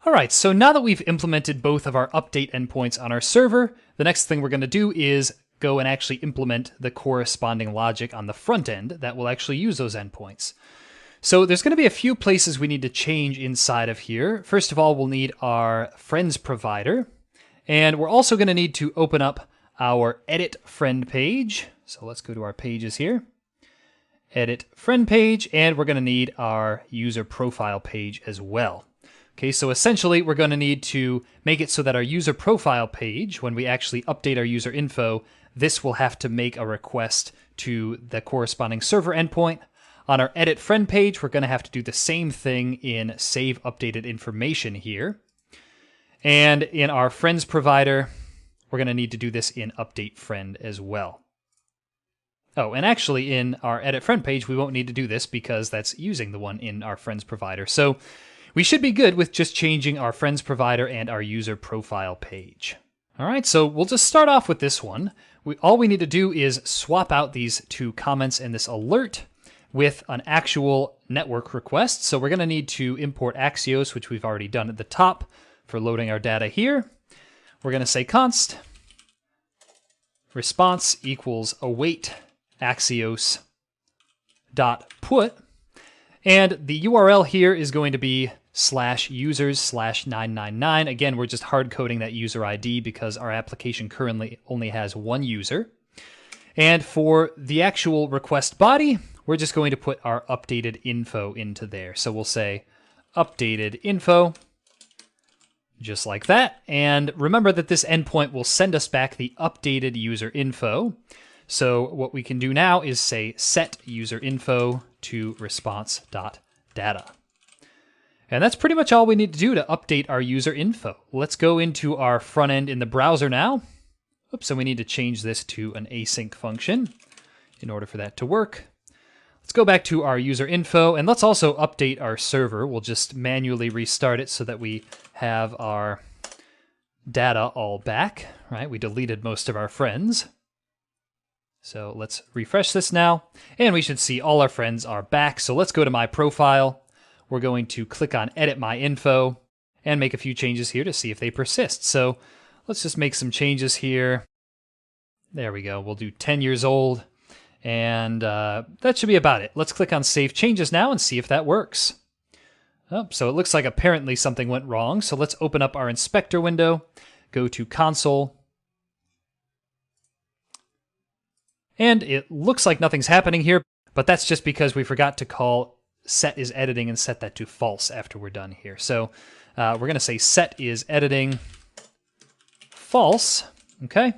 All right, so now that we've implemented both of our update endpoints on our server, the next thing we're going to do is go and actually implement the corresponding logic on the front end that will actually use those endpoints. So there's going to be a few places we need to change inside of here. First of all, we'll need our friends provider, and we're also going to need to open up our edit friend page. So let's go to our pages here. Edit friend page, and we're going to need our user profile page as well. Okay, so essentially we're going to need to make it so that our user profile page, when we actually update our user info, this will have to make a request to the corresponding server endpoint. On our edit friend page, we're going to have to do the same thing in save updated information here. And in our friends provider, we're going to need to do this in update friend as well. Oh, and actually in our edit friend page, we won't need to do this because that's using the one in our friends provider. So we should be good with just changing our friends provider and our user profile page. All right, so we'll just start off with this one. All we need to do is swap out these two comments and this alert with an actual network request. So we're going to need to import Axios, which we've already done at the top for loading our data here. We're going to say const response equals await Axios dot put. And the URL here is going to be /users/999. Again, we're just hard coding that user ID because our application currently only has one user. And for the actual request body, we're just going to put our updated info into there. So we'll say updated info, just like that. And remember that this endpoint will send us back the updated user info. So what we can do now is say set user info to response.data. And that's pretty much all we need to do to update our user info. Let's go into our front end in the browser now. Oops, so we need to change this to an async function in order for that to work. Let's go back to our user info, and let's also update our server. We'll just manually restart it so that we have our data all back, right? We deleted most of our friends. So let's refresh this now, and we should see all our friends are back. So let's go to my profile. We're going to click on Edit My Info and make a few changes here to see if they persist. So let's just make some changes here. There we go. We'll do 10 years old, and that should be about it. Let's click on Save Changes now and see if that works. Oh, so it looks like apparently something went wrong. So let's open up our inspector window, go to Console, and it looks like nothing's happening here, but that's just because we forgot to call set is editing and set that to false after we're done here. So we're going to say set is editing false, okay?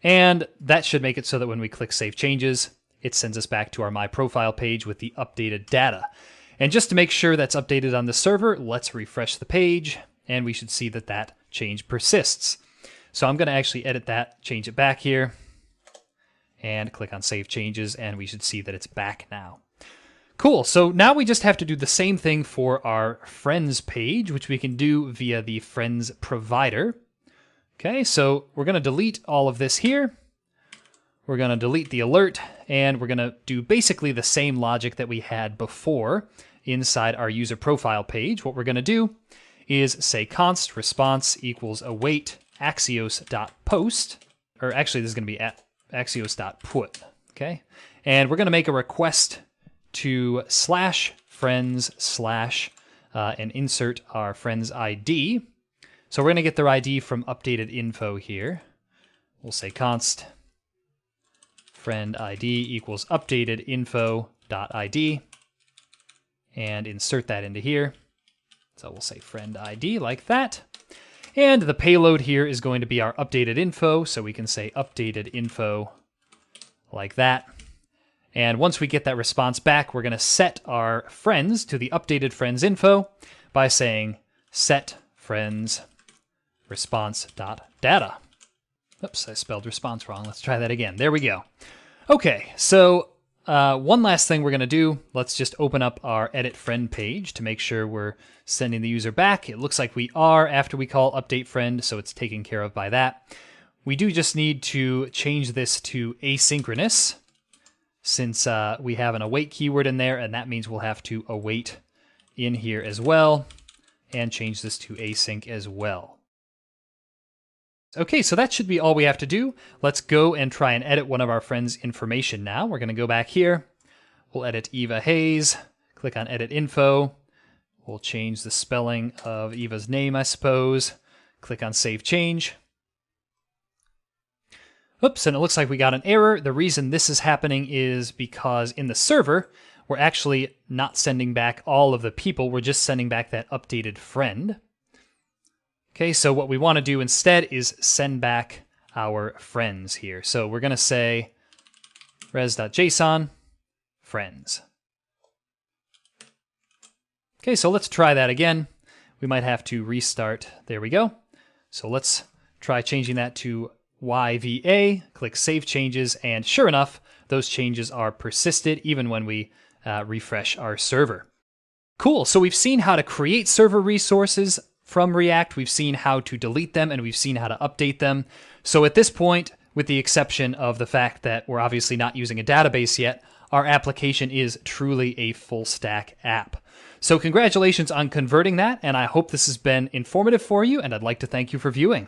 And that should make it so that when we click Save Changes, it sends us back to our My Profile page with the updated data. And just to make sure that's updated on the server, let's refresh the page, and we should see that that change persists. So I'm going to actually edit that, change it back here, and click on Save Changes, and we should see that it's back now. Cool, so now we just have to do the same thing for our Friends page, which we can do via the Friends provider. Okay, so we're going to delete all of this here. We're going to delete the alert, and we're going to do basically the same logic that we had before inside our user profile page. What we're going to do is say const response equals await axios.post, or actually this is going to be at axios.put, okay? And we're going to make a request to /friends/ and insert our friend's ID. So we're going to get their ID from updated info here. We'll say const friend ID equals updated info.id and insert that into here. So we'll say friend ID like that. And the payload here is going to be our updated info. So we can say updated info like that. And once we get that response back, we're going to set our friends to the updated friends info by saying set friends response.data. Oops, I spelled response wrong. Let's try that again. There we go. Okay, so one last thing we're going to do. Let's just open up our edit friend page to make sure we're sending the user back. It looks like we are after we call update friend, so it's taken care of by that. We do just need to change this to asynchronous, since we have an await keyword in there, and that means we'll have to await in here as well. and change this to async as well. Okay, so that should be all we have to do. Let's go and try and edit one of our friends' information now. We're going to go back here. We'll edit Eva Hayes. Click on Edit Info. We'll change the spelling of Eva's name, I suppose. Click on Save Change. Oops, and it looks like we got an error. The reason this is happening is because in the server, we're actually not sending back all of the people. We're just sending back that updated friend. Okay, so what we want to do instead is send back our friends here. So we're going to say res.json friends. Okay, so let's try that again. We might have to restart. There we go. So let's try changing that to YVA, click Save Changes, and sure enough, those changes are persisted even when we refresh our server. Cool, so we've seen how to create server resources from React, we've seen how to delete them, and we've seen how to update them. So at this point, with the exception of the fact that we're obviously not using a database yet, our application is truly a full stack app. So congratulations on converting that, and I hope this has been informative for you, and I'd like to thank you for viewing.